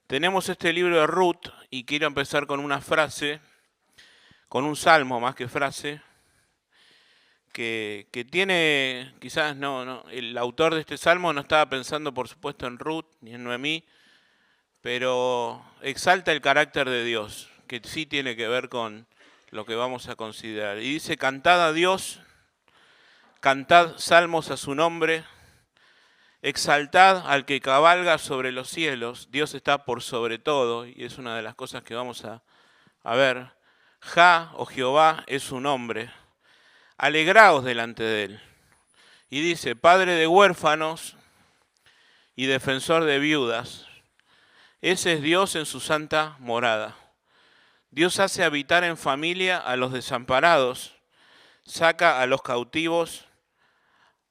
Tenemos este libro de Ruth y quiero empezar con una frase, con un salmo más que frase, que tiene, quizás el autor de este salmo no estaba pensando por supuesto en Ruth ni en Noemí, pero exalta el carácter de Dios, que sí tiene que ver con lo que vamos a considerar. Y dice, cantad a Dios, cantad salmos a su nombre, exaltad al que cabalga sobre los cielos. Dios está por sobre todo y es una de las cosas que vamos a ver. Ja o Jehová es su nombre. Alegraos delante de él. Y dice, Padre de huérfanos y defensor de viudas. Ese es Dios en su santa morada. Dios hace habitar en familia a los desamparados, saca a los cautivos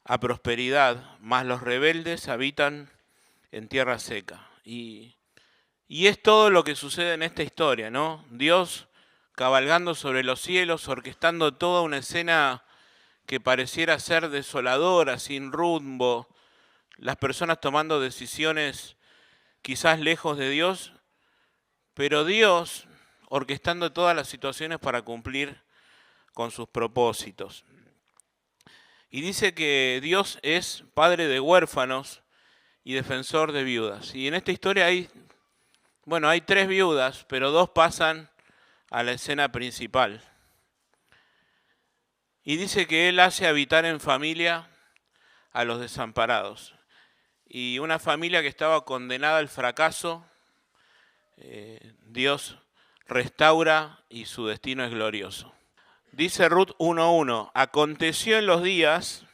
a prosperidad, mas los rebeldes habitan en tierra seca. Y es todo lo que sucede en esta historia, ¿no? Dios cabalgando sobre los cielos, orquestando toda una escena que pareciera ser desoladora, sin rumbo, las personas tomando decisiones quizás lejos de Dios, pero Dios orquestando todas las situaciones para cumplir con sus propósitos. Y dice que Dios es padre de huérfanos y defensor de viudas. Y en esta historia hay tres viudas, pero dos pasan a la escena principal. Y dice que Él hace habitar en familia a los desamparados. Y una familia que estaba condenada al fracaso, Dios restaura y su destino es glorioso. Dice Ruth 1:1, aconteció en los días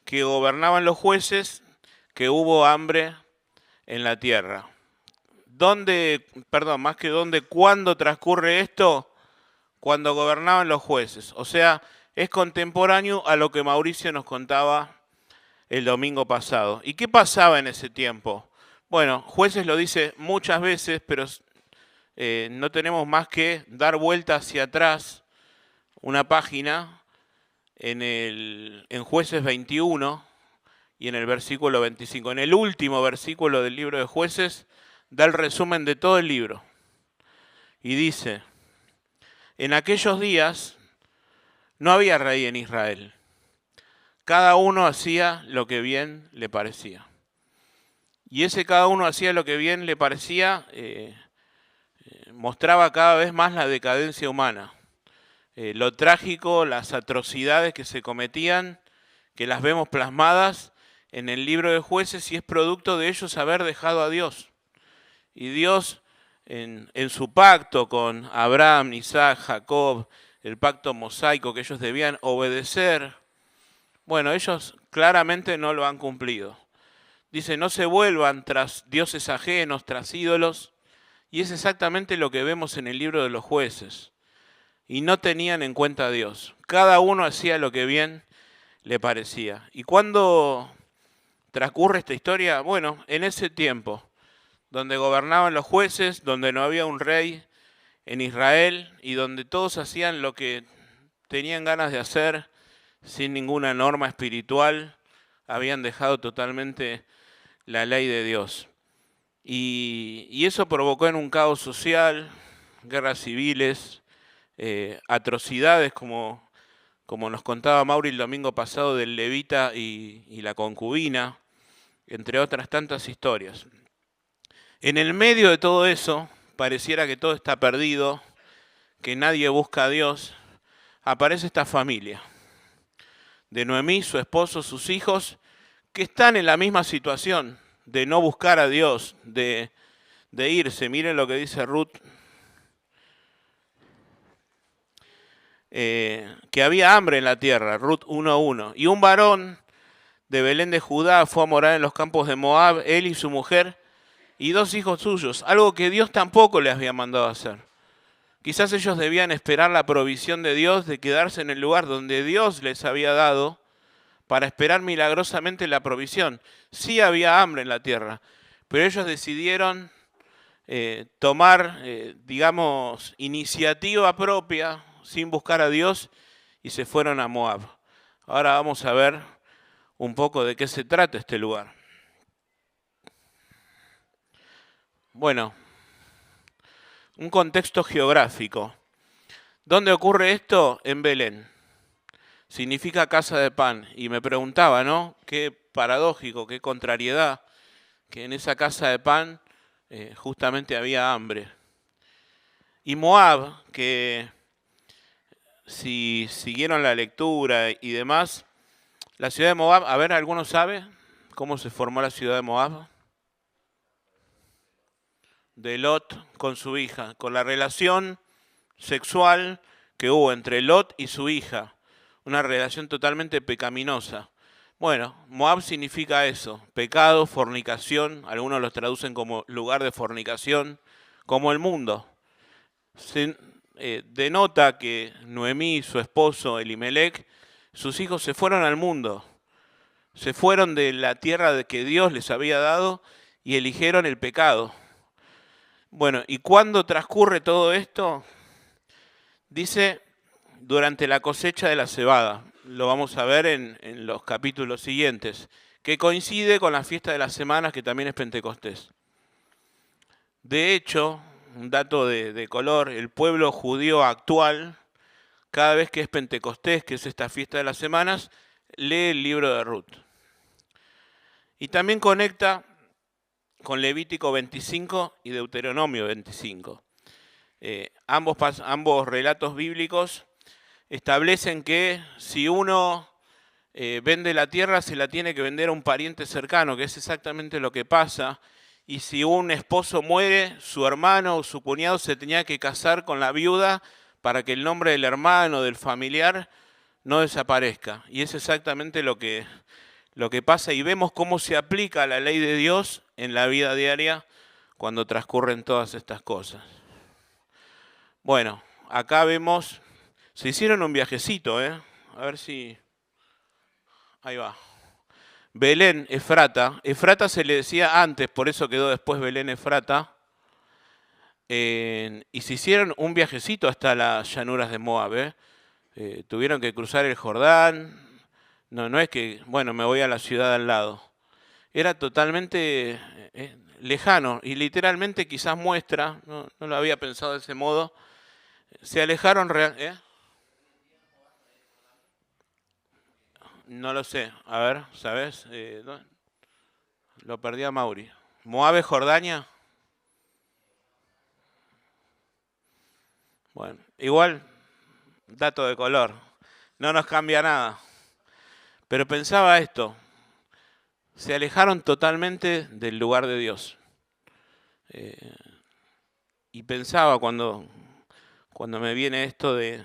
que gobernaban los jueces que hubo hambre en la tierra. ¿Cuándo transcurre esto? Cuando gobernaban los jueces. O sea, es contemporáneo a lo que Mauricio nos contaba el domingo pasado. ¿Y qué pasaba en ese tiempo? Bueno, Jueces lo dice muchas veces, pero no tenemos más que dar vuelta hacia atrás una página en Jueces 21 y en el versículo 25. En el último versículo del libro de Jueces da el resumen de todo el libro. Y dice, en aquellos días no había rey en Israel. Cada uno hacía lo que bien le parecía. Y ese cada uno hacía lo que bien le parecía mostraba cada vez más la decadencia humana. Lo trágico, las atrocidades que se cometían, que las vemos plasmadas en el libro de Jueces y es producto de ellos haber dejado a Dios. Y Dios en su pacto con Abraham, Isaac, Jacob, el pacto mosaico que ellos debían obedecer, bueno, ellos claramente no lo han cumplido. Dice, no se vuelvan tras dioses ajenos, tras ídolos, y es exactamente lo que vemos en el libro de los Jueces. Y no tenían en cuenta a Dios. Cada uno hacía lo que bien le parecía. ¿Y cuándo transcurre esta historia? Bueno, en ese tiempo, donde gobernaban los jueces, donde no había un rey en Israel y donde todos hacían lo que tenían ganas de hacer sin ninguna norma espiritual, habían dejado totalmente la ley de Dios. Y eso provocó en un caos social, guerras civiles, atrocidades como nos contaba Mauri el domingo pasado del levita y la concubina, entre otras tantas historias. En el medio de todo eso, pareciera que todo está perdido, que nadie busca a Dios, aparece esta familia de Noemí, su esposo, sus hijos, que están en la misma situación de no buscar a Dios, de irse. Miren lo que dice Ruth, que había hambre en la tierra, Ruth 1:1, y un varón de Belén de Judá fue a morar en los campos de Moab, él y su mujer, y 2 hijos suyos, algo que Dios tampoco les había mandado hacer. Quizás ellos debían esperar la provisión de Dios, de quedarse en el lugar donde Dios les había dado, para esperar milagrosamente la provisión. Sí había hambre en la tierra, pero ellos decidieron tomar, iniciativa propia, sin buscar a Dios, y se fueron a Moab. Ahora vamos a ver un poco de qué se trata este lugar. Bueno, un contexto geográfico. ¿Dónde ocurre esto? En Belén. Significa casa de pan. Y me preguntaba, ¿no? Qué paradójico, qué contrariedad, que en esa casa de pan justamente había hambre. Y Moab, que si siguieron la lectura y demás, la ciudad de Moab, a ver, ¿alguno sabe cómo se formó la ciudad de Moab? De Lot con su hija, con la relación sexual que hubo entre Lot y su hija, una relación totalmente pecaminosa. Bueno, Moab significa eso, pecado, fornicación, algunos los traducen como lugar de fornicación, como el mundo. Denota que Noemí, su esposo Elimelec, sus hijos se fueron al mundo, se fueron de la tierra que Dios les había dado y eligieron el pecado. Bueno, ¿y cuándo transcurre todo esto? Dice, durante la cosecha de la cebada. Lo vamos a ver en los capítulos siguientes, que coincide con la fiesta de las semanas, que también es Pentecostés. De hecho, un dato de color, el pueblo judío actual, cada vez que es Pentecostés, que es esta fiesta de las semanas, lee el libro de Ruth. Y también conecta con Levítico 25 y Deuteronomio 25. Ambos relatos bíblicos establecen que si uno vende la tierra, se la tiene que vender a un pariente cercano, que es exactamente lo que pasa. Y si un esposo muere, su hermano o su cuñado se tenía que casar con la viuda para que el nombre del hermano, del familiar, no desaparezca. Y es exactamente lo que pasa, y vemos cómo se aplica la ley de Dios en la vida diaria cuando transcurren todas estas cosas. Bueno, acá vemos, se hicieron un viajecito, a ver si, ahí va. Belén, Efrata. Efrata se le decía antes, por eso quedó después Belén, Efrata. Y se hicieron un viajecito hasta las llanuras de Moab. Tuvieron que cruzar el Jordán. No es que, bueno, me voy a la ciudad al lado. Era totalmente lejano y literalmente quizás muestra, no lo había pensado de ese modo, se alejaron No lo sé, a ver, ¿sabes? Lo perdí a Mauri. ¿Moab, Jordania? Bueno, igual, dato de color, no nos cambia nada. Pero pensaba esto, se alejaron totalmente del lugar de Dios. Y pensaba cuando me viene esto de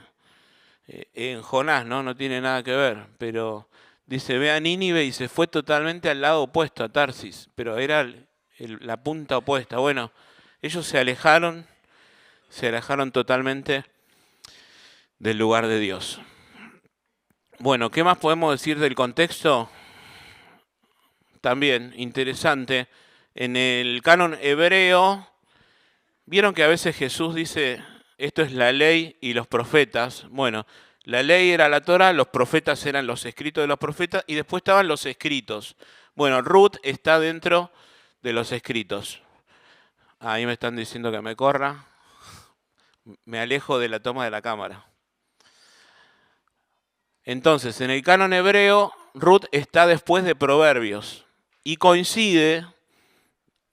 en Jonás, no tiene nada que ver, pero dice, ve a Nínive y se fue totalmente al lado opuesto, a Tarsis, pero era la punta opuesta. Bueno, ellos se alejaron totalmente del lugar de Dios. Bueno, ¿qué más podemos decir del contexto? También interesante, en el canon hebreo, vieron que a veces Jesús dice, esto es la ley y los profetas. Bueno, la ley era la Torá, los profetas eran los escritos de los profetas y después estaban los escritos. Bueno, Ruth está dentro de los escritos. Ahí me están diciendo que me corra. Me alejo de la toma de la cámara. Entonces, en el canon hebreo, Ruth está después de Proverbios y coincide,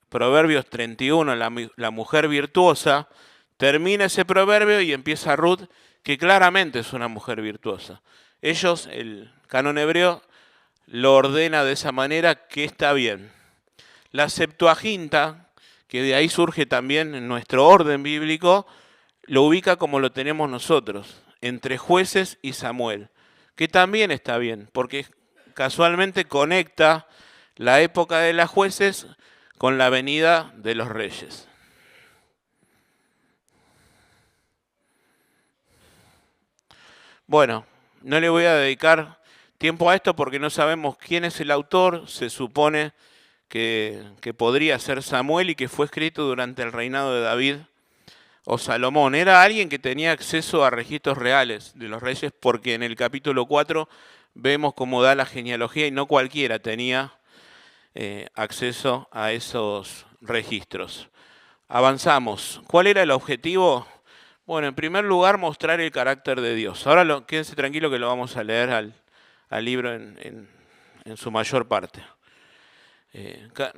Proverbios 31, la mujer virtuosa, termina ese proverbio y empieza Ruth, que claramente es una mujer virtuosa. Ellos, el canon hebreo, lo ordena de esa manera, que está bien. La Septuaginta, que de ahí surge también en nuestro orden bíblico, lo ubica como lo tenemos nosotros, entre Jueces y Samuel, que también está bien, porque casualmente conecta la época de las Jueces con la venida de los reyes. Bueno, no le voy a dedicar tiempo a esto porque no sabemos quién es el autor. Se supone que podría ser Samuel y que fue escrito durante el reinado de David o Salomón. Era alguien que tenía acceso a registros reales de los reyes, porque en el capítulo 4 vemos cómo da la genealogía y no cualquiera tenía acceso a esos registros. Avanzamos. ¿Cuál era el objetivo? Bueno, en primer lugar, mostrar el carácter de Dios. Ahora quédense tranquilos que lo vamos a leer al libro en su mayor parte.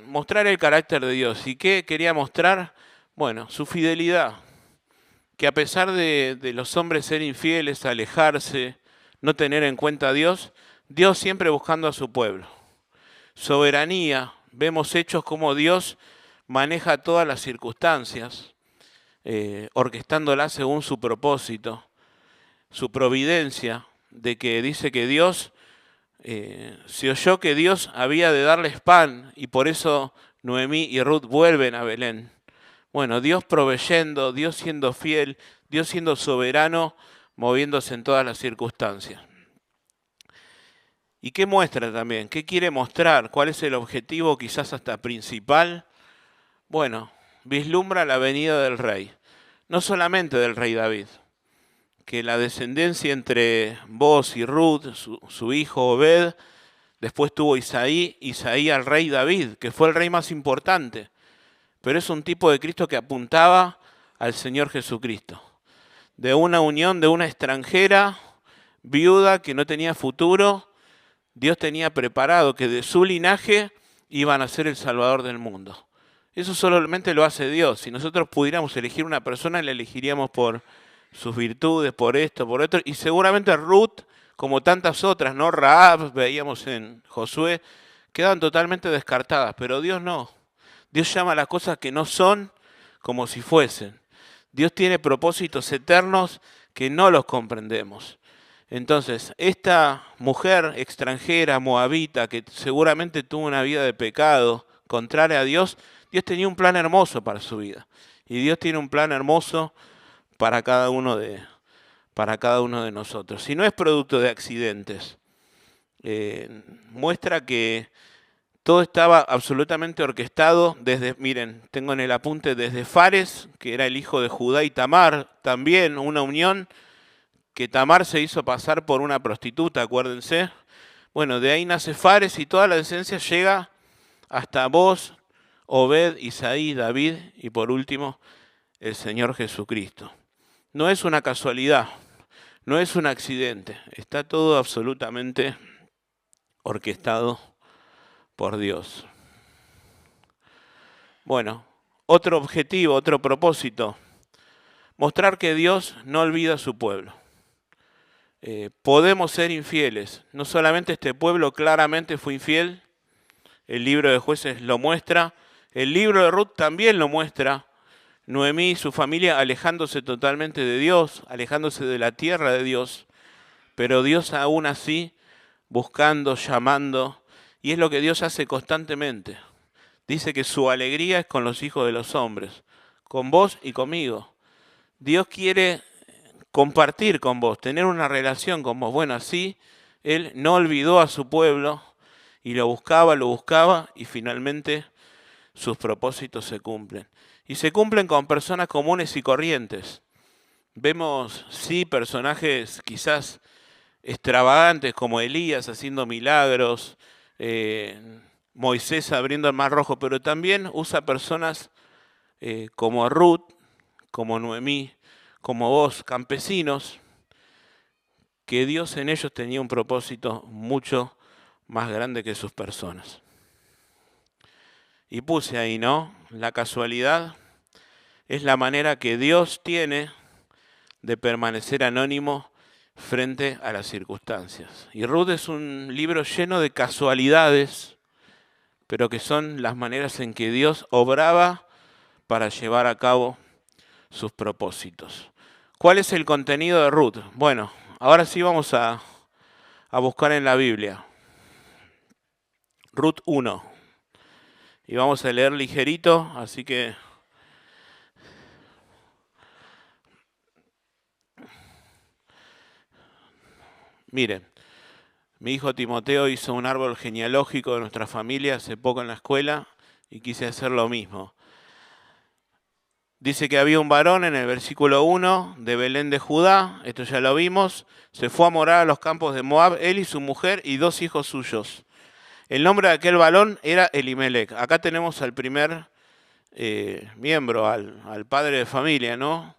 Mostrar el carácter de Dios. ¿Y qué quería mostrar? Bueno, su fidelidad. Que a pesar de los hombres ser infieles, alejarse, no tener en cuenta a Dios, Dios siempre buscando a su pueblo. Soberanía. Vemos hechos como Dios maneja todas las circunstancias, orquestándolas según su propósito. Su providencia, de que dice que Dios, se oyó que Dios había de darles pan y por eso Noemí y Ruth vuelven a Belén. Bueno, Dios proveyendo, Dios siendo fiel, Dios siendo soberano, moviéndose en todas las circunstancias. ¿Y qué muestra también? ¿Qué quiere mostrar? ¿Cuál es el objetivo quizás hasta principal? Bueno, vislumbra la venida del rey, no solamente del rey David, que la descendencia entre Boaz y Ruth, su hijo Obed, después tuvo Isaí al rey David, que fue el rey más importante, pero es un tipo de Cristo que apuntaba al Señor Jesucristo, de una unión de una extranjera, viuda que no tenía futuro. Dios tenía preparado que de su linaje iban a ser el Salvador del mundo. Eso solamente lo hace Dios. Si nosotros pudiéramos elegir una persona, la elegiríamos por sus virtudes, por esto, por otro. Y seguramente Ruth, como tantas otras, ¿no? Rahab, veíamos en Josué, quedan totalmente descartadas. Pero Dios no. Dios llama a las cosas que no son como si fuesen. Dios tiene propósitos eternos que no los comprendemos. Entonces, esta mujer extranjera, moabita, que seguramente tuvo una vida de pecado, contraria a Dios, Dios tenía un plan hermoso para su vida. Y Dios tiene un plan hermoso para cada uno de nosotros. Si no es producto de accidentes, muestra que todo estaba absolutamente orquestado desde, miren, tengo en el apunte, desde Fares, que era el hijo de Judá, y Tamar, también una unión que Tamar se hizo pasar por una prostituta, acuérdense. Bueno, de ahí nace Fares y toda la descendencia llega hasta Boaz, Obed, Isaí, David y por último el Señor Jesucristo. No es una casualidad, no es un accidente, está todo absolutamente orquestado por Dios. Bueno, otro objetivo, otro propósito, mostrar que Dios no olvida a su pueblo. Podemos ser infieles, no solamente este pueblo claramente fue infiel, el libro de Jueces lo muestra, el libro de Ruth también lo muestra. Noemí y su familia alejándose totalmente de Dios, alejándose de la tierra de Dios, pero Dios aún así buscando, llamando, y es lo que Dios hace constantemente. Dice que su alegría es con los hijos de los hombres, con vos y conmigo. Dios quiere compartir con vos, tener una relación con vos. Bueno, así Él no olvidó a su pueblo y lo buscaba y finalmente sus propósitos se cumplen. Y se cumplen con personas comunes y corrientes. Vemos, sí, personajes quizás extravagantes como Elías haciendo milagros, Moisés abriendo el mar rojo, pero también usa personas como Ruth, como Noemí, como vos, campesinos, que Dios en ellos tenía un propósito mucho más grande que sus personas. Y puse ahí, ¿no? La casualidad es la manera que Dios tiene de permanecer anónimo frente a las circunstancias. Y Ruth es un libro lleno de casualidades, pero que son las maneras en que Dios obraba para llevar a cabo sus propósitos. ¿Cuál es el contenido de Ruth? Bueno, ahora sí vamos a buscar en la Biblia. Ruth 1. Y vamos a leer ligerito, así que miren, mi hijo Timoteo hizo un árbol genealógico de nuestra familia hace poco en la escuela y quise hacer lo mismo. Dice que había un varón en el versículo 1 de Belén de Judá, esto ya lo vimos, se fue a morar a los campos de Moab, él y su mujer y 2 hijos suyos. El nombre de aquel varón era Elimelec. Acá tenemos al primer miembro, al padre de familia, ¿no?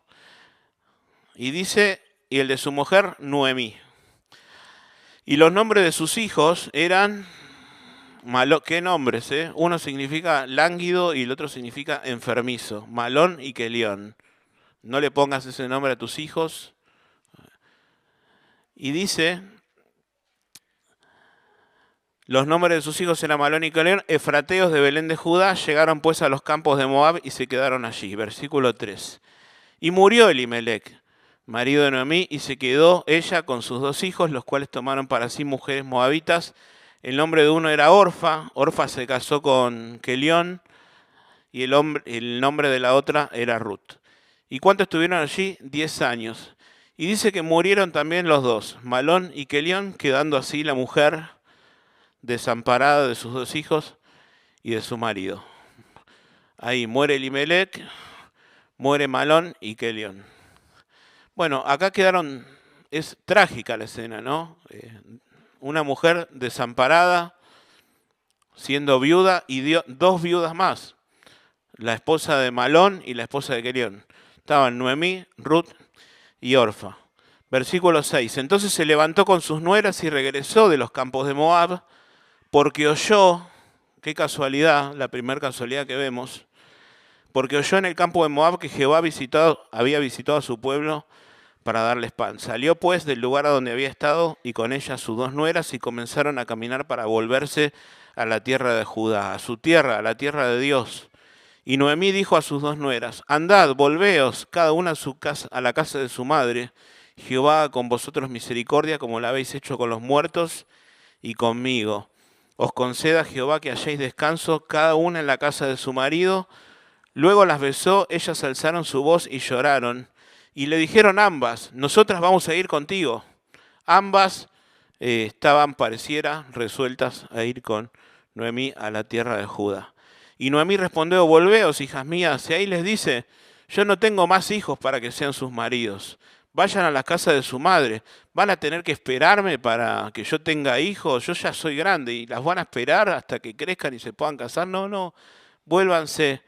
Y dice, y el de su mujer, Noemí. Y los nombres de sus hijos eran, ¿qué nombres? Uno significa lánguido y el otro significa enfermizo, Malón y Kelión. No le pongas ese nombre a tus hijos. Y dice, los nombres de sus hijos eran Malón y Kelión, efrateos de Belén de Judá, llegaron pues a los campos de Moab y se quedaron allí. Versículo 3. Y murió Elimelec, marido de Noemí, y se quedó ella con sus 2 hijos, los cuales tomaron para sí mujeres moabitas. El nombre de uno era Orfa. Orfa se casó con Kelión, y el nombre de la otra era Ruth. ¿Y cuánto estuvieron allí? 10 años. Y dice que murieron también los 2, Malón y Kelión, quedando así la mujer desamparada de sus 2 hijos y de su marido. Ahí muere Elimelec, muere Malón y Kelión. Bueno, acá quedaron, es trágica la escena, ¿no? Una mujer desamparada, siendo viuda, y 2 viudas más, la esposa de Malón y la esposa de Kelión. Estaban Noemí, Ruth y Orfa. Versículo 6. Entonces se levantó con sus nueras y regresó de los campos de Moab, porque oyó, qué casualidad, la primera casualidad que vemos, porque oyó en el campo de Moab que Jehová había visitado a su pueblo para darles pan. Salió pues del lugar a donde había estado y con ella sus 2 nueras y comenzaron a caminar para volverse a la tierra de Judá, a su tierra, a la tierra de Dios. Y Noemí dijo a sus 2 nueras, andad, volveos, cada una a su casa, a la casa de su madre. Jehová haga con vosotros misericordia como la habéis hecho con los muertos y conmigo. Os conceda Jehová que halléis descanso, cada una en la casa de su marido. Luego las besó, ellas alzaron su voz y lloraron. Y le dijeron ambas, nosotras vamos a ir contigo. Ambas estaban, pareciera, resueltas a ir con Noemí a la tierra de Judá. Y Noemí respondió, volveos, hijas mías. Y ahí les dice, yo no tengo más hijos para que sean sus maridos. Vayan a la casa de su madre. Van a tener que esperarme para que yo tenga hijos. Yo ya soy grande y las van a esperar hasta que crezcan y se puedan casar. No, no, vuélvanse.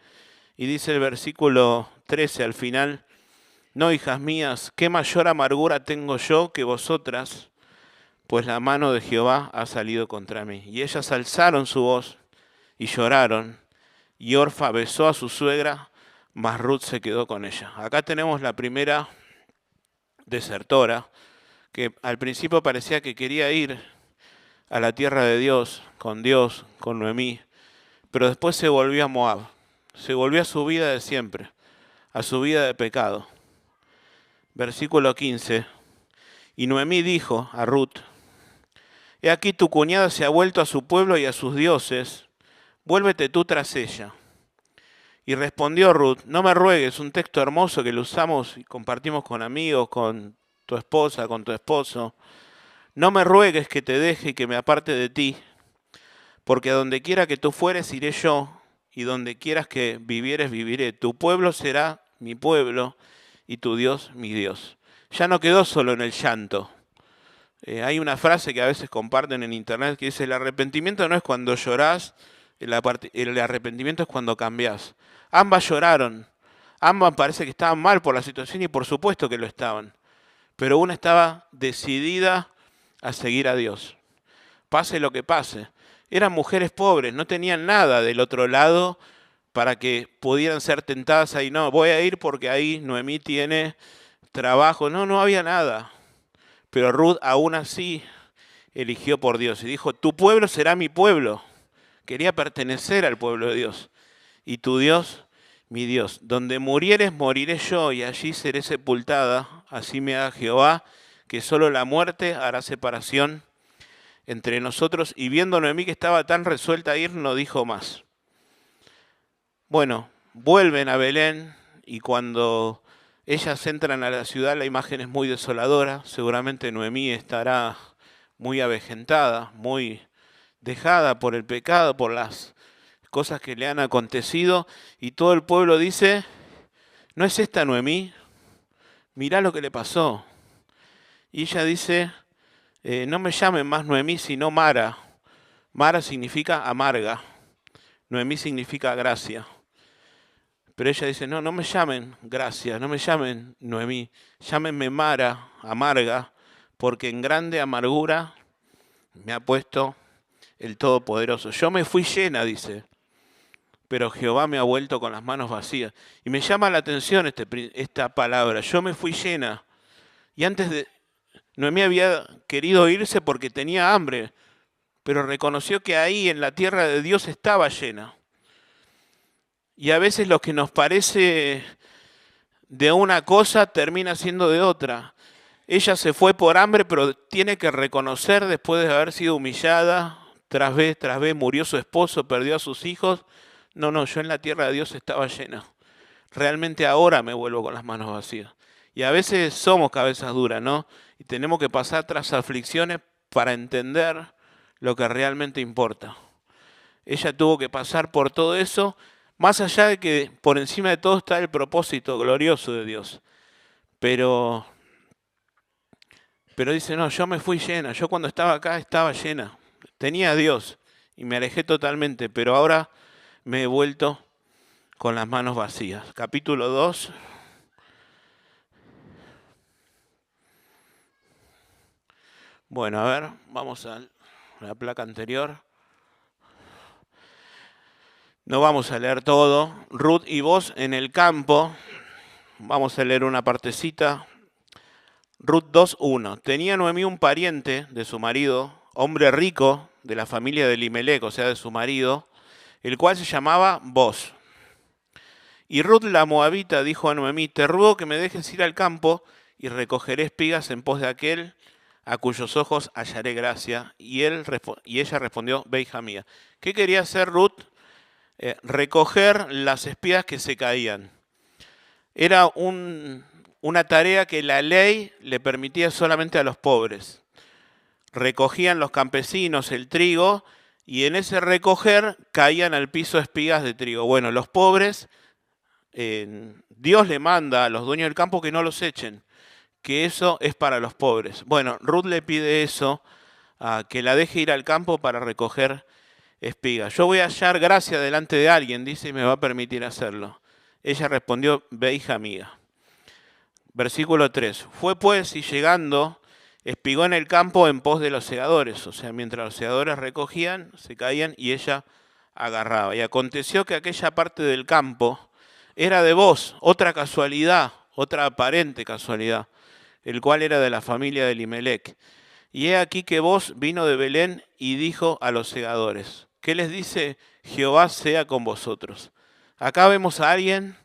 Y dice el versículo 13 al final, no, hijas mías, qué mayor amargura tengo yo que vosotras, pues la mano de Jehová ha salido contra mí. Y ellas alzaron su voz y lloraron, y Orfa besó a su suegra, mas Ruth se quedó con ella. Acá tenemos la primera desertora, que al principio parecía que quería ir a la tierra de Dios, con Noemí, pero después se volvió a Moab, se volvió a su vida de siempre, a su vida de pecado. Versículo 15. Y Noemí dijo a Ruth, he aquí tu cuñada se ha vuelto a su pueblo y a sus dioses, vuélvete tú tras ella. Y respondió Ruth, no me ruegues, un texto hermoso que lo usamos y compartimos con amigos, con tu esposa, con tu esposo. No me ruegues que te deje y que me aparte de ti, porque a donde quiera que tú fueres iré yo, y donde quieras que vivieres viviré. Tu pueblo será mi pueblo, y tu Dios mi Dios. Ya no quedó solo en el llanto. Hay una frase que a veces comparten en internet que dice, el arrepentimiento no es cuando llorás, el arrepentimiento es cuando cambiás. Ambas lloraron, ambas parece que estaban mal por la situación y por supuesto que lo estaban. Pero una estaba decidida a seguir a Dios, pase lo que pase. Eran mujeres pobres, no tenían nada del otro lado para que pudieran ser tentadas ahí. No, voy a ir porque ahí Noemí tiene trabajo. No, no había nada. Pero Ruth aún así eligió por Dios y dijo, tu pueblo será mi pueblo. Quería pertenecer al pueblo de Dios. Y tu Dios, mi Dios. Donde murieres, moriré yo y allí seré sepultada. Así me haga Jehová, que solo la muerte hará separación entre nosotros. Y viendo Noemí que estaba tan resuelta a ir, no dijo más. Bueno, vuelven a Belén y cuando ellas entran a la ciudad, la imagen es muy desoladora. Seguramente Noemí estará muy avejentada, muy dejada por el pecado, por las cosas que le han acontecido. Y todo el pueblo dice, ¿no es esta Noemí? Mirá lo que le pasó. Y ella dice, no me llamen más Noemí, sino Mara. Mara significa amarga. Noemí significa gracia. Pero ella dice, no, no me llamen Gracia, no me llamen Noemí, llámenme Mara, amarga, porque en grande amargura me ha puesto el Todopoderoso. Yo me fui llena, dice, pero Jehová me ha vuelto con las manos vacías. Y me llama la atención esta palabra, yo me fui llena. Y antes de, Noemí había querido irse porque tenía hambre, pero reconoció que ahí en la tierra de Dios estaba llena. Y a veces lo que nos parece de una cosa termina siendo de otra. Ella se fue por hambre, pero tiene que reconocer después de haber sido humillada, tras vez, murió su esposo, perdió a sus hijos. No, no, yo en la tierra de Dios estaba llena. Realmente ahora me vuelvo con las manos vacías. Y a veces somos cabezas duras, ¿no? Y tenemos que pasar tras aflicciones para entender lo que realmente importa. Ella tuvo que pasar por todo eso, más allá de que por encima de todo está el propósito glorioso de Dios. Pero dice, no, yo me fui llena, yo cuando estaba acá estaba llena, tenía a Dios y me alejé totalmente, pero ahora me he vuelto con las manos vacías. Capítulo 2. Bueno, a ver, vamos a la placa anterior. No vamos a leer todo. Ruth y Boz en el campo. Vamos a leer una partecita. Ruth 2:1. Tenía Noemí un pariente de su marido, hombre rico de la familia de Elimelec, o sea, de su marido, el cual se llamaba Boz. Y Ruth la moabita dijo a Noemí, te ruego que me dejes ir al campo y recogeré espigas en pos de aquel a cuyos ojos hallaré gracia. Y ella respondió, ve, hija mía. ¿Qué quería hacer Ruth? Recoger las espigas que se caían. Era una tarea que la ley le permitía solamente a los pobres. Recogían los campesinos el trigo y en ese recoger caían al piso espigas de trigo. Bueno, los pobres, Dios le manda a los dueños del campo que no los echen, que eso es para los pobres. Bueno, Ruth le pide eso, que la deje ir al campo para recoger espigas. Yo voy a hallar gracia delante de alguien, dice, y me va a permitir hacerlo. Ella respondió, ve, hija mía. Versículo 3. Fue pues y llegando, espigó en el campo en pos de los segadores. O sea, mientras los segadores recogían, se caían y ella agarraba. Y aconteció que aquella parte del campo era de Boz, otra casualidad, otra aparente casualidad, el cual era de la familia de Elimelec. Y he aquí que Boz vino de Belén y dijo a los segadores, ¿qué les dice? Jehová sea con vosotros. Acá vemos a alguien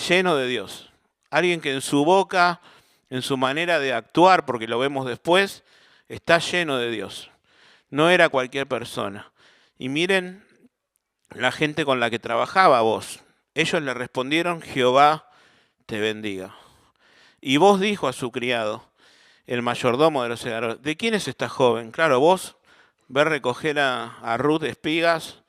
lleno de Dios, alguien que en su boca, en su manera de actuar, porque lo vemos después, está lleno de Dios. No era cualquier persona. Y miren la gente con la que trabajaba Boz. Ellos le respondieron, Jehová te bendiga. Y Boz dijo a su criado, el mayordomo de los segadores, ¿de quién es esta joven? Claro, Boz ve recoger a Ruth espigas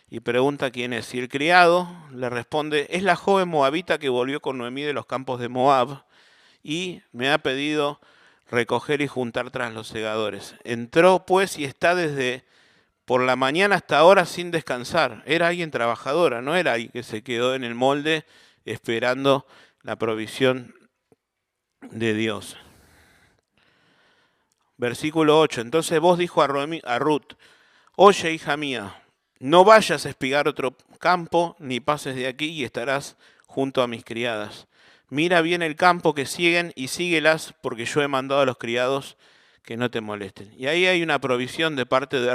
y pregunta quién es. Y el criado le responde, es la joven moabita que volvió con Noemí de los campos de Moab y me ha pedido recoger y juntar tras los segadores. Entró pues y está desde por la mañana hasta ahora sin descansar. Era alguien trabajadora, no era alguien que se quedó en el molde esperando la provisión de Dios. Versículo 8. Entonces Boz dijo a Ruth, oye, hija mía, no vayas a espigar otro campo, ni pases de aquí y estarás junto a mis criadas. Mira bien el campo que siguen y síguelas, porque yo he mandado a los criados que no te molesten. Y ahí hay una provisión de parte de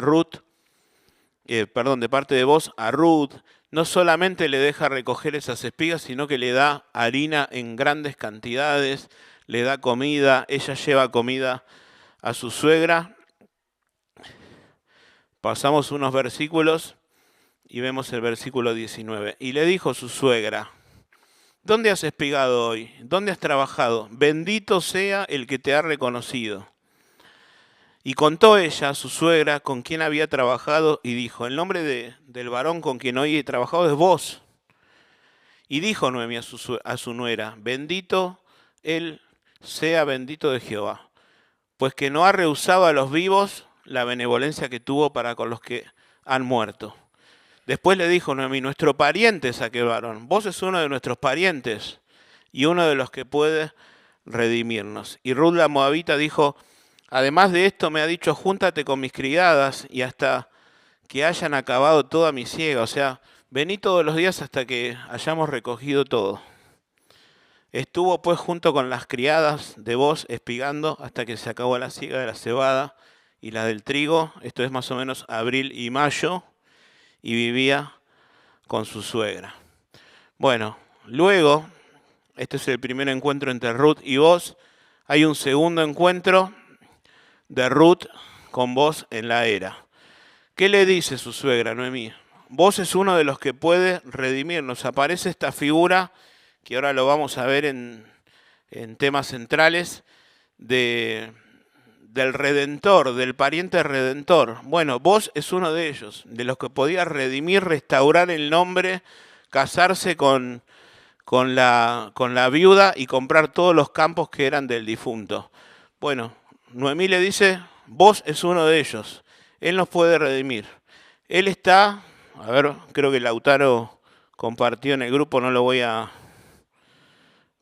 de parte de Boz a Ruth. No solamente le deja recoger esas espigas, sino que le da harina en grandes cantidades, le da comida, ella lleva comida a su suegra. Pasamos unos versículos y vemos el versículo 19. Y le dijo su suegra, ¿dónde has espigado hoy? ¿Dónde has trabajado? Bendito sea el que te ha reconocido. Y contó ella, su suegra, con quien había trabajado, y dijo, el nombre del varón con quien hoy he trabajado es Boz. Y dijo Noemí a su nuera, bendito él sea bendito de Jehová, pues que no ha rehusado a los vivos la benevolencia que tuvo para con los que han muerto. Después le dijo Noemí, nuestro pariente es aquel varón. Vos es uno de nuestros parientes y uno de los que puede redimirnos. Y Ruth la moabita dijo, además de esto me ha dicho, júntate con mis criadas y hasta que hayan acabado toda mi siega. O sea, vení todos los días hasta que hayamos recogido todo. Estuvo pues junto con las criadas de Booz espigando hasta que se acabó la siega de la cebada y la del trigo. Esto es más o menos abril y mayo. Y vivía con su suegra. Bueno, luego, este es el primer encuentro entre Ruth y Booz. Hay un segundo encuentro de Ruth con Booz en la era. ¿Qué le dice su suegra, Noemí? Booz es uno de los que puede redimirnos. Aparece esta figura, que ahora lo vamos a ver en temas centrales, del redentor, del pariente redentor. Bueno, Booz es uno de ellos, de los que podía redimir, restaurar el nombre, casarse con la viuda y comprar todos los campos que eran del difunto. Bueno, Noemí le dice, Booz es uno de ellos, él nos puede redimir. Él está, a ver, creo que Lautaro compartió en el grupo, no lo voy a...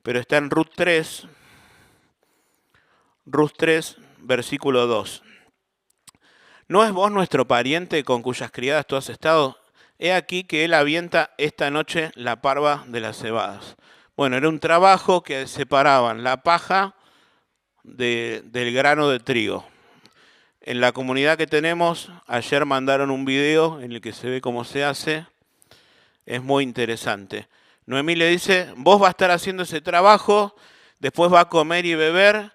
pero está en Ruth 3, versículo 2. ¿No es Booz nuestro pariente con cuyas criadas tú has estado? He aquí que él avienta esta noche la parva de las cebadas. Bueno, era un trabajo que separaban la paja del grano de trigo. En la comunidad que tenemos, ayer mandaron un video en el que se ve cómo se hace. Es muy interesante. Noemí le dice, vos vas a estar haciendo ese trabajo, después va a comer y beber,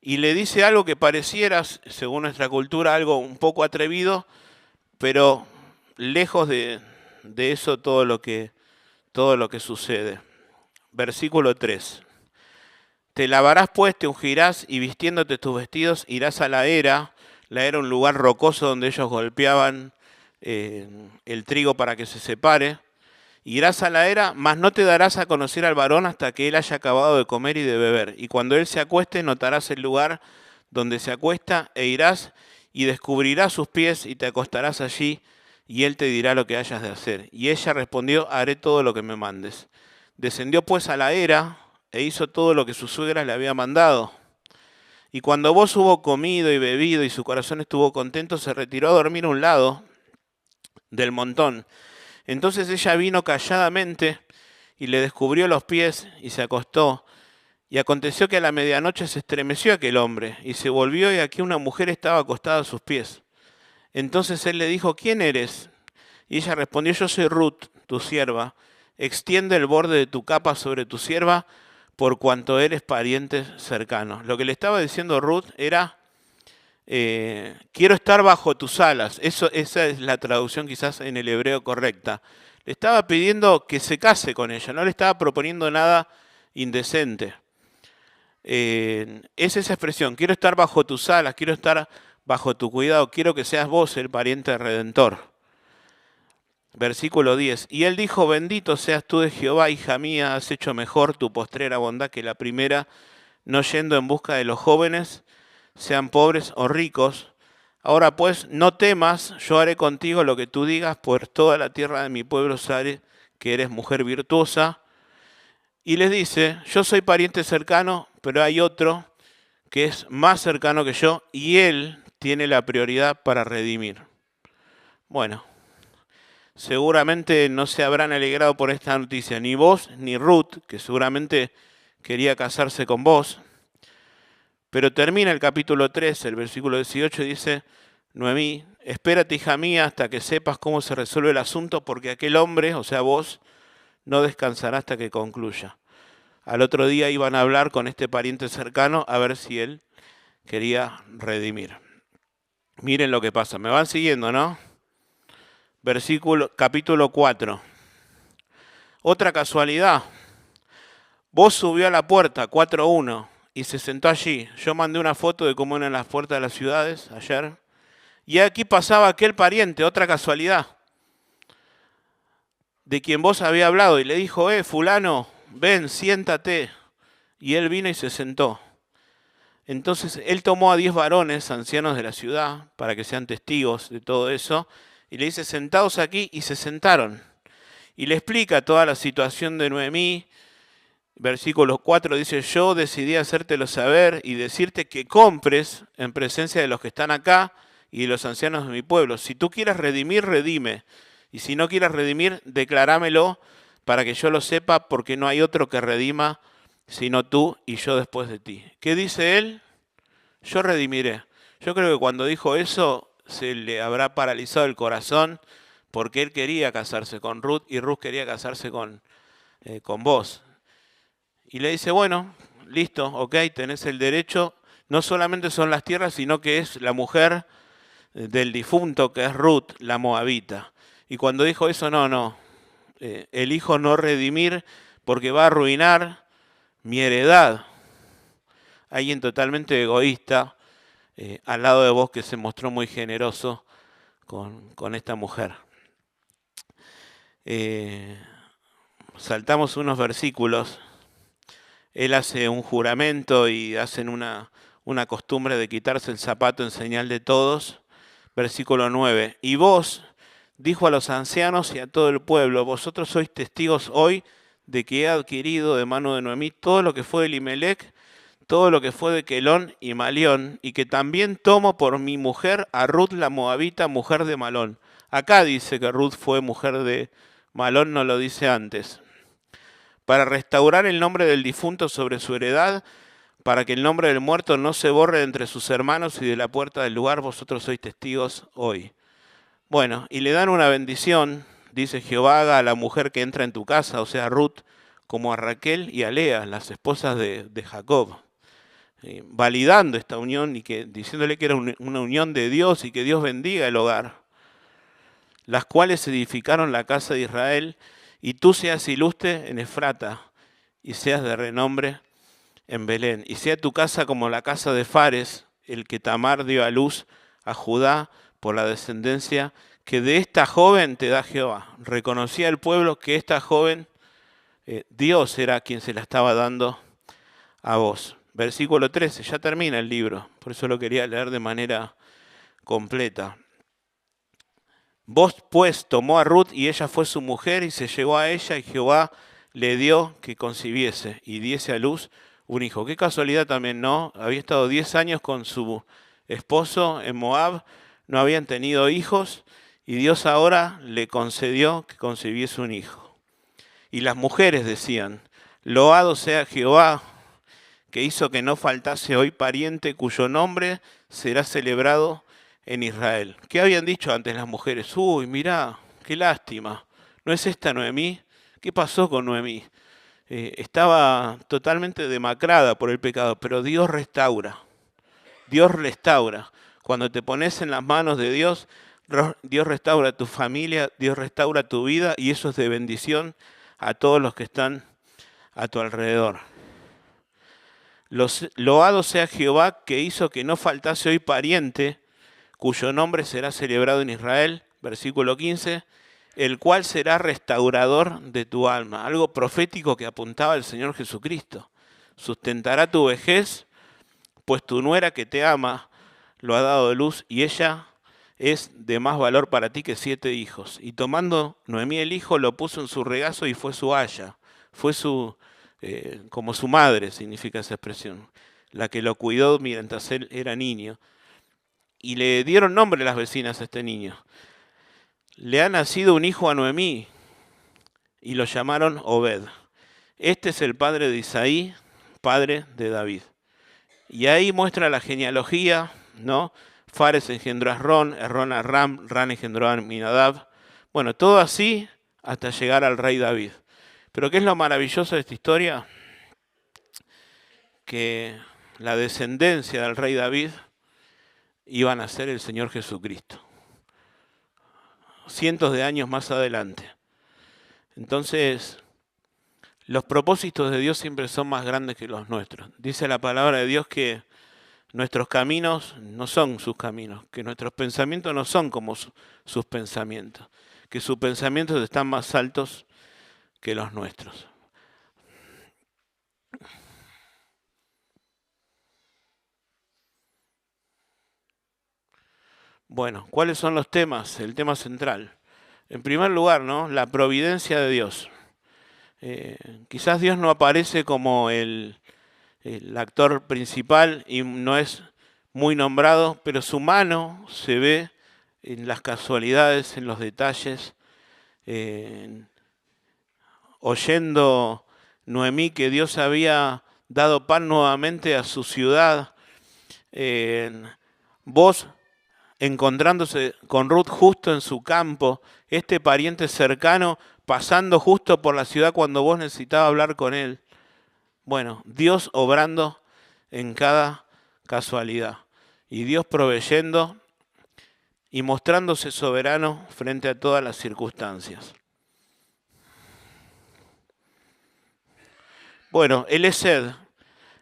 y le dice algo que pareciera, según nuestra cultura, algo un poco atrevido, pero lejos de eso todo lo que sucede. Versículo 3. Te lavarás pues, te ungirás y vistiéndote tus vestidos irás a la era un lugar rocoso donde ellos golpeaban el trigo para que se separe. Irás a la era, mas no te darás a conocer al varón hasta que él haya acabado de comer y de beber. Y cuando él se acueste, notarás el lugar donde se acuesta e irás y descubrirás sus pies y te acostarás allí y él te dirá lo que hayas de hacer. Y ella respondió, haré todo lo que me mandes. Descendió pues a la era e hizo todo lo que su suegra le había mandado. Y cuando Booz hubo comido y bebido y su corazón estuvo contento, se retiró a dormir a un lado del montón. Entonces ella vino calladamente y le descubrió los pies y se acostó. Y aconteció que a la medianoche se estremeció aquel hombre y se volvió y aquí una mujer estaba acostada a sus pies. Entonces él le dijo, ¿quién eres? Y ella respondió, yo soy Ruth, tu sierva. Extiende el borde de tu capa sobre tu sierva por cuanto eres pariente cercano. Lo que le estaba diciendo Ruth era, quiero estar bajo tus alas. Esa es la traducción quizás en el hebreo correcta. Le estaba pidiendo que se case con ella, no le estaba proponiendo nada indecente. Es esa expresión, quiero estar bajo tus alas, quiero estar bajo tu cuidado, quiero que seas vos el pariente redentor. Versículo 10. Y él dijo, bendito seas tú de Jehová, hija mía, has hecho mejor tu postrera bondad que la primera, no yendo en busca de los jóvenes, sean pobres o ricos. Ahora pues, no temas, yo haré contigo lo que tú digas, pues toda la tierra de mi pueblo sabe que eres mujer virtuosa. Y les dice, yo soy pariente cercano, pero hay otro que es más cercano que yo, y él tiene la prioridad para redimir. Bueno, seguramente no se habrán alegrado por esta noticia, ni Booz ni Ruth, que seguramente quería casarse con Booz. Pero termina el capítulo 3, el versículo 18, y dice, Noemí, espérate, hija mía, hasta que sepas cómo se resuelve el asunto, porque aquel hombre, o sea Booz, no descansará hasta que concluya. Al otro día iban a hablar con este pariente cercano a ver si él quería redimir. Miren lo que pasa, me van siguiendo, ¿no? Capítulo 4. Otra casualidad. Booz subió a la puerta, 4:1, y se sentó allí. Yo mandé una foto de cómo eran las puertas de las ciudades ayer. Y aquí pasaba aquel pariente, otra casualidad, de quien Booz había hablado. Y le dijo, fulano, ven, siéntate. Y él vino y se sentó. Entonces él tomó a 10 varones, ancianos de la ciudad, para que sean testigos de todo eso. Y le dice, sentaos aquí, y se sentaron. Y le explica toda la situación de Noemí. Versículo 4 dice, yo decidí hacértelo saber y decirte que compres en presencia de los que están acá y de los ancianos de mi pueblo. Si tú quieres redimir, redime. Y si no quieres redimir, declarámelo para que yo lo sepa, porque no hay otro que redima sino tú y yo después de ti. ¿Qué dice él? Yo redimiré. Yo creo que cuando dijo eso se le habrá paralizado el corazón porque él quería casarse con Ruth y Ruth quería casarse con vos. Y le dice, bueno, listo, ok, tenés el derecho. No solamente son las tierras, sino que es la mujer del difunto, que es Ruth, la moabita. Y cuando dijo eso, no, elijo no redimir porque va a arruinar mi heredad. Alguien totalmente egoísta al lado de vos que se mostró muy generoso con esta mujer. Saltamos unos versículos. Él hace un juramento y hacen una costumbre de quitarse el zapato en señal de todos. Versículo 9. Y vos, dijo a los ancianos y a todo el pueblo, vosotros sois testigos hoy de que he adquirido de mano de Noemí todo lo que fue de Elimelec, todo lo que fue de Quelón y Malión, y que también tomo por mi mujer a Ruth la Moabita, mujer de Malón. Acá dice que Ruth fue mujer de Malón, no lo dice antes. Para restaurar el nombre del difunto sobre su heredad, para que el nombre del muerto no se borre entre sus hermanos y de la puerta del lugar, vosotros sois testigos hoy. Bueno, y le dan una bendición, dice Jehová, haga a la mujer que entra en tu casa, o sea, a Ruth, como a Raquel y a Lea, las esposas de Jacob. Validando esta unión y diciéndole que era una unión de Dios y que Dios bendiga el hogar, las cuales edificaron la casa de Israel, y tú seas ilustre en Efrata y seas de renombre en Belén, y sea tu casa como la casa de Fares, el que Tamar dio a luz a Judá por la descendencia que de esta joven te da Jehová. Reconocía el pueblo que esta joven, Dios era quien se la estaba dando a vos. Versículo 13, ya termina el libro, por eso lo quería leer de manera completa. Vos pues tomó a Ruth y ella fue su mujer y se llegó a ella y Jehová le dio que concibiese y diese a luz un hijo. Qué casualidad también, ¿no? Había estado 10 años con su esposo en Moab, no habían tenido hijos y Dios ahora le concedió que concibiese un hijo. Y las mujeres decían, loado sea Jehová, que hizo que no faltase hoy pariente cuyo nombre será celebrado en Israel. ¿Qué habían dicho antes las mujeres? Uy, mirá, qué lástima. ¿No es esta Noemí? ¿Qué pasó con Noemí? Estaba totalmente demacrada por el pecado, pero Dios restaura. Dios restaura. Cuando te pones en las manos de Dios, Dios restaura tu familia, Dios restaura tu vida y eso es de bendición a todos los que están a tu alrededor. Loado sea Jehová que hizo que no faltase hoy pariente cuyo nombre será celebrado en Israel, versículo 15, el cual será restaurador de tu alma. Algo profético que apuntaba el Señor Jesucristo. Sustentará tu vejez, pues tu nuera que te ama lo ha dado de luz y ella es de más valor para ti que 7 hijos. Y tomando Noemí el hijo, lo puso en su regazo y fue su haya. Fue como su madre, significa esa expresión, la que lo cuidó mientras él era niño. Y le dieron nombre las vecinas a este niño. Le ha nacido un hijo a Noemí y lo llamaron Obed. Este es el padre de Isaí, padre de David. Y ahí muestra la genealogía, ¿no? Fares engendró a Esrón a Ram, Ram engendró a Aminadab. Bueno, todo así hasta llegar al rey David. Pero ¿qué es lo maravilloso de esta historia? Que la descendencia del rey David iban a ser el Señor Jesucristo. Cientos de años más adelante. Entonces, los propósitos de Dios siempre son más grandes que los nuestros. Dice la palabra de Dios que nuestros caminos no son sus caminos, que nuestros pensamientos no son como sus pensamientos, que sus pensamientos están más altos que los nuestros. Bueno, ¿cuáles son los temas? El tema central. En primer lugar, ¿no? La providencia de Dios. Quizás Dios no aparece como el actor principal y no es muy nombrado, pero su mano se ve en las casualidades, en los detalles, oyendo Noemí que Dios había dado pan nuevamente a su ciudad, vos encontrándose con Ruth justo en su campo, este pariente cercano pasando justo por la ciudad cuando vos necesitabas hablar con él. Bueno, Dios obrando en cada casualidad y Dios proveyendo y mostrándose soberano frente a todas las circunstancias. Bueno, el Esed.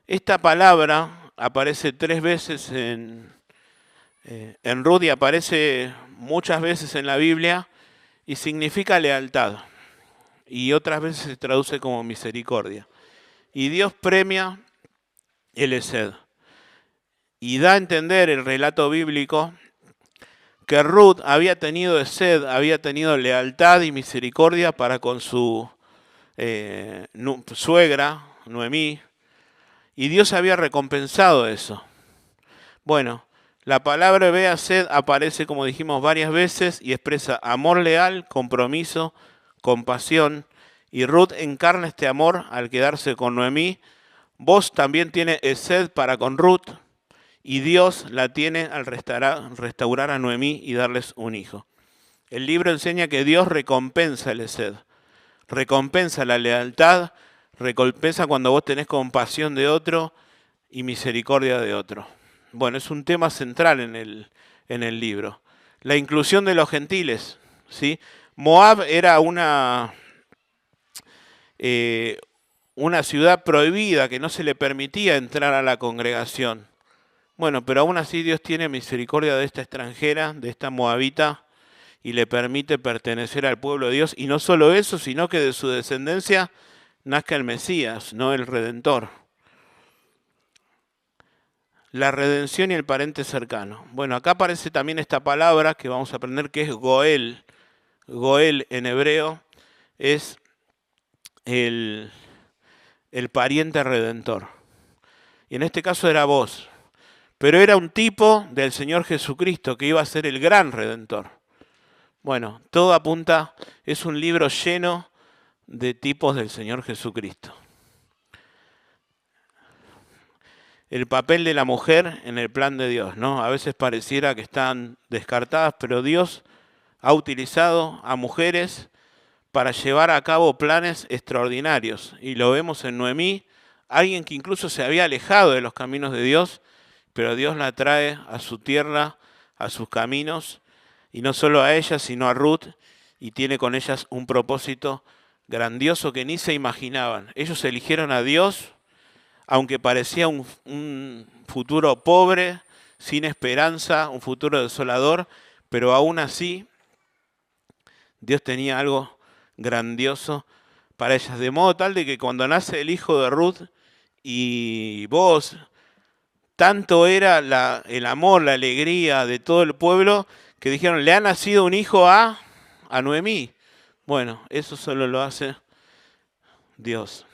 Esta palabra aparece 3 veces en Ruth y aparece muchas veces en la Biblia y significa lealtad. Y otras veces se traduce como misericordia. Y Dios premia el Esed. Y da a entender el relato bíblico que Ruth había tenido Esed, había tenido lealtad y misericordia para con su suegra, Noemí, y Dios había recompensado eso. Bueno, la palabra hebrea Esed aparece, como dijimos, varias veces y expresa amor leal, compromiso, compasión, y Ruth encarna este amor al quedarse con Noemí. Vos también tiene Esed para con Ruth, y Dios la tiene al restaurar a Noemí y darles un hijo. El libro enseña que Dios recompensa el Esed, recompensa la lealtad, recompensa cuando vos tenés compasión de otro y misericordia de otro. Bueno, es un tema central en el libro. La inclusión de los gentiles, ¿sí? Moab era una ciudad prohibida que no se le permitía entrar a la congregación. Bueno, pero aún así Dios tiene misericordia de esta extranjera, de esta moabita, y le permite pertenecer al pueblo de Dios. Y no solo eso, sino que de su descendencia nazca el Mesías, no el Redentor. La redención y el pariente cercano. Bueno, acá aparece también esta palabra que vamos a aprender que es Goel. Goel en hebreo es el pariente redentor. Y en este caso era vos. Pero era un tipo del Señor Jesucristo que iba a ser el gran redentor. Bueno, todo apunta, es un libro lleno de tipos del Señor Jesucristo. El papel de la mujer en el plan de Dios, ¿no? A veces pareciera que están descartadas, pero Dios ha utilizado a mujeres para llevar a cabo planes extraordinarios. Y lo vemos en Noemí, alguien que incluso se había alejado de los caminos de Dios, pero Dios la trae a su tierra, a sus caminos, y no solo a ella, sino a Ruth, y tiene con ellas un propósito grandioso que ni se imaginaban. Ellos eligieron a Dios, aunque parecía un futuro pobre, sin esperanza, un futuro desolador, pero aún así Dios tenía algo grandioso para ellas, de modo tal de que cuando nace el hijo de Ruth y vos, tanto era el amor, la alegría de todo el pueblo, que dijeron, le ha nacido un hijo a Noemí. Bueno, eso solo lo hace Dios.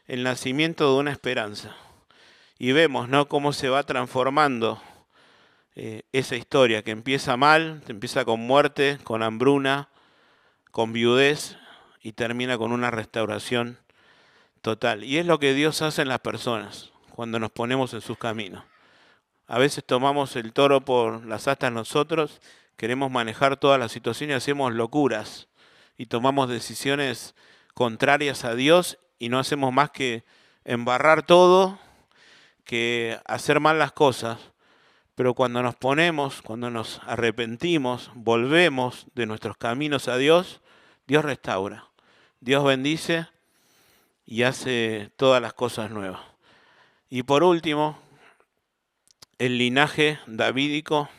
El nacimiento de una esperanza. Y vemos, ¿no?, cómo se va transformando esa historia, que empieza mal, empieza con muerte, con hambruna, con viudez, y termina con una restauración total. Y es lo que Dios hace en las personas, cuando nos ponemos en sus caminos. A veces tomamos el toro por las astas nosotros, queremos manejar toda la situación y hacemos locuras y tomamos decisiones contrarias a Dios y no hacemos más que embarrar todo, que hacer mal las cosas. Pero cuando nos ponemos, cuando nos arrepentimos, volvemos de nuestros caminos a Dios, Dios restaura, Dios bendice y hace todas las cosas nuevas. Y por último, el linaje davídico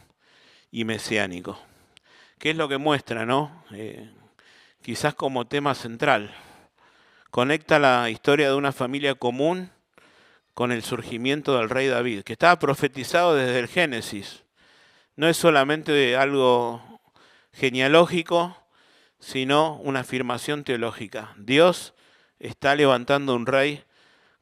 y mesiánico. ¿Qué es lo que muestra, no? Quizás como tema central. Conecta la historia de una familia común con el surgimiento del rey David, que estaba profetizado desde el Génesis. no es solamente algo genealógico, sino una afirmación teológica. Dios está levantando un rey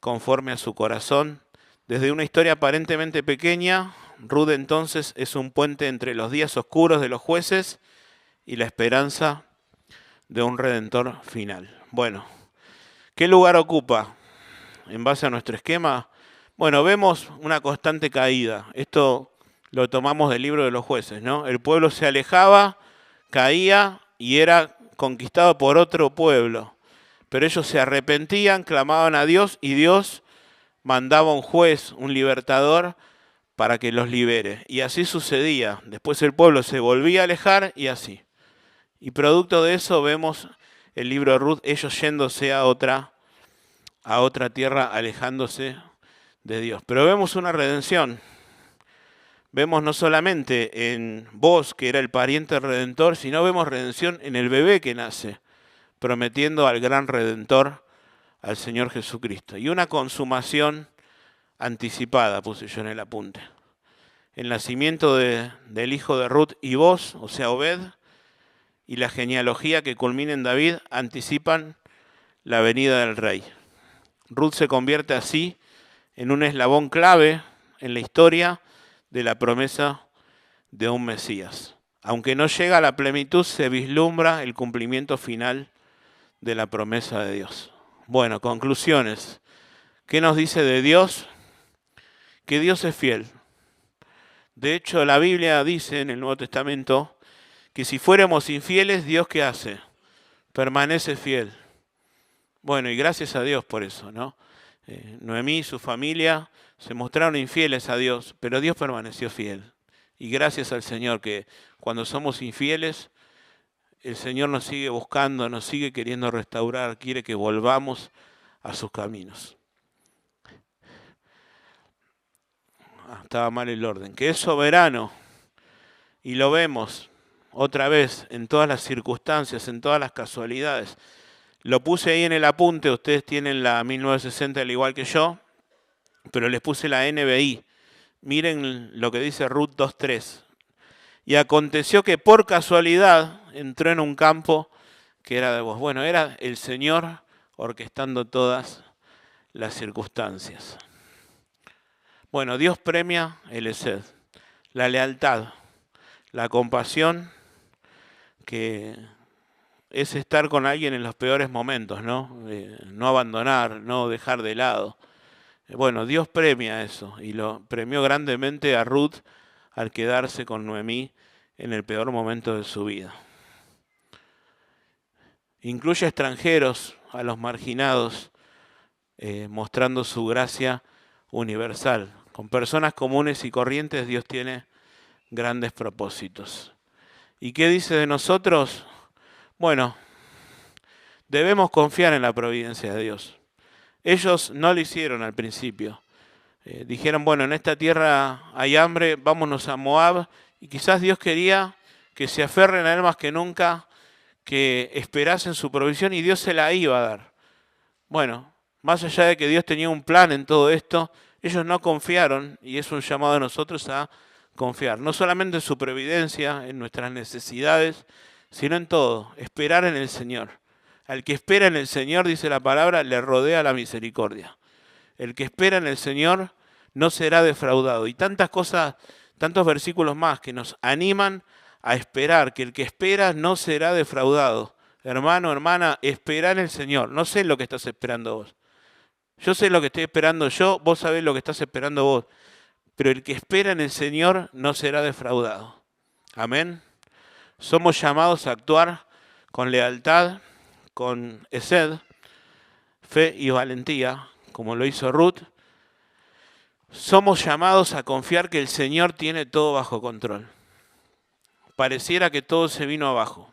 conforme a su corazón. Desde una historia aparentemente pequeña, Ruth entonces es un puente entre los días oscuros de los jueces y la esperanza de un redentor final. Bueno, ¿qué lugar ocupa en base a nuestro esquema? Bueno, vemos una constante caída. Esto lo tomamos del libro de los jueces, ¿no? El pueblo se alejaba, caía y era conquistado por otro pueblo. Pero ellos se arrepentían, clamaban a Dios y Dios mandaba un juez, un libertador, para que los libere. Y así sucedía. Después el pueblo se volvía a alejar y así. Y producto de eso vemos el libro de Ruth, ellos yéndose a otra tierra, alejándose de Dios. Pero vemos una redención. Vemos no solamente en Boaz, que era el pariente redentor, sino vemos redención en el bebé que nace, prometiendo al gran redentor, al Señor Jesucristo. Y una consumación anticipada, puse yo en el apunte. El nacimiento del hijo de Ruth y Boaz, o sea, Obed, y la genealogía que culmina en David anticipan la venida del rey. Ruth se convierte así en un eslabón clave en la historia de la promesa de un Mesías. Aunque no llega a la plenitud, se vislumbra el cumplimiento final de la promesa de Dios. Bueno, conclusiones. ¿Qué nos dice de Dios? Que Dios es fiel. De hecho, la Biblia dice en el Nuevo Testamento que si fuéramos infieles, ¿Dios qué hace? Permanece fiel. Bueno, y gracias a Dios por eso, ¿no? Noemí y su familia se mostraron infieles a Dios, pero Dios permaneció fiel. Y gracias al Señor que cuando somos infieles, el Señor nos sigue buscando, nos sigue queriendo restaurar, quiere que volvamos a sus caminos. Estaba mal el orden. Que es soberano, y lo vemos otra vez en todas las circunstancias, en todas las casualidades. Lo puse ahí en el apunte, ustedes tienen la 1960 al igual que yo, pero les puse la NBI. Miren lo que dice Ruth 2.3. Y aconteció que por casualidad entró en un campo que era de vos. Bueno, era el Señor orquestando todas las circunstancias. Bueno, Dios premia el Esed, la lealtad, la compasión, que es estar con alguien en los peores momentos, ¿no? No abandonar, no dejar de lado. Bueno, Dios premia eso y lo premió grandemente a Ruth al quedarse con Noemí en el peor momento de su vida. Incluye a extranjeros, a los marginados, mostrando su gracia universal. Con personas comunes y corrientes Dios tiene grandes propósitos. ¿Y qué dice de nosotros? Bueno, debemos confiar en la providencia de Dios. Ellos no lo hicieron al principio. Dijeron, bueno, en esta tierra hay hambre, vámonos a Moab. Y quizás Dios quería que se aferren a Él más que nunca, que esperasen su provisión y Dios se la iba a dar. Bueno, más allá de que Dios tenía un plan en todo esto, ellos no confiaron y es un llamado a nosotros a confiar. No solamente en su providencia, en nuestras necesidades, sino en todo, esperar en el Señor. Al que espera en el Señor, dice la palabra, le rodea la misericordia. El que espera en el Señor no será defraudado. Y tantas cosas, tantos versículos más que nos animan a esperar, que el que espera no será defraudado. Hermano, hermana, espera en el Señor. No sé lo que estás esperando vos. Yo sé lo que estoy esperando yo, vos sabés lo que estás esperando vos. Pero el que espera en el Señor no será defraudado. Amén. Somos llamados a actuar con lealtad, con esed, fe y valentía, como lo hizo Ruth. Somos llamados a confiar que el Señor tiene todo bajo control. Pareciera que todo se vino abajo.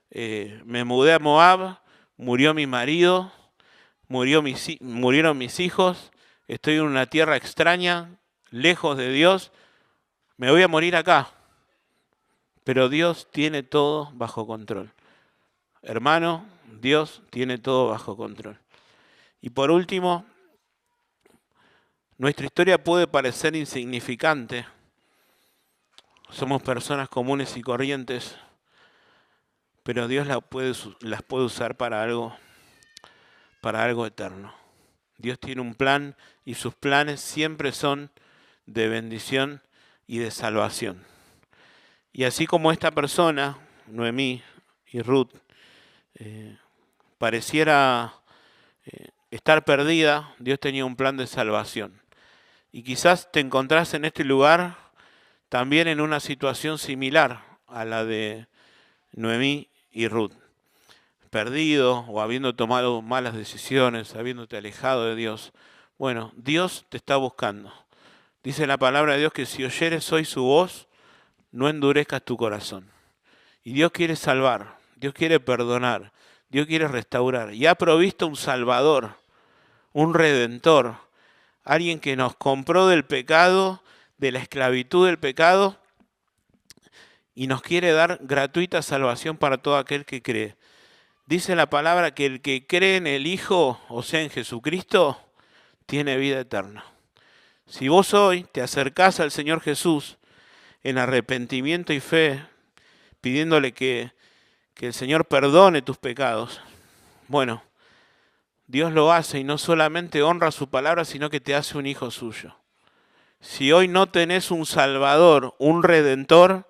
Me mudé a Moab, murió mi marido, murieron mis hijos, estoy en una tierra extraña, lejos de Dios, me voy a morir acá. Pero Dios tiene todo bajo control. Hermano, Dios tiene todo bajo control. Y por último, nuestra historia puede parecer insignificante, Somos personas comunes y corrientes, pero Dios las puede usar para algo eterno. Dios tiene un plan y sus planes siempre son de bendición y de salvación. Y así como esta persona, Noemí y Ruth, pareciera estar perdida, Dios tenía un plan de salvación. Y quizás te encontrás en este lugar también en una situación similar a la de Noemí y Ruth. Perdido o habiendo tomado malas decisiones, habiéndote alejado de Dios. Bueno, Dios te está buscando. Dice la palabra de Dios que si oyeres hoy su voz, no endurezcas tu corazón. Y Dios quiere salvar, Dios quiere perdonar, Dios quiere restaurar. Y ha provisto un Salvador, un Redentor, alguien que nos compró del pecado, de la esclavitud del pecado, y nos quiere dar gratuita salvación para todo aquel que cree. Dice la palabra que el que cree en el Hijo, o sea, en Jesucristo, tiene vida eterna. Si vos hoy te acercás al Señor Jesús en arrepentimiento y fe, pidiéndole que el Señor perdone tus pecados, bueno, Dios lo hace y no solamente honra su palabra, sino que te hace un hijo suyo. Si hoy no tenés un Salvador, un Redentor,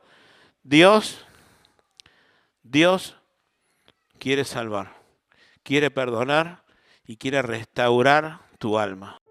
Dios quiere salvar, quiere perdonar y quiere restaurar tu alma.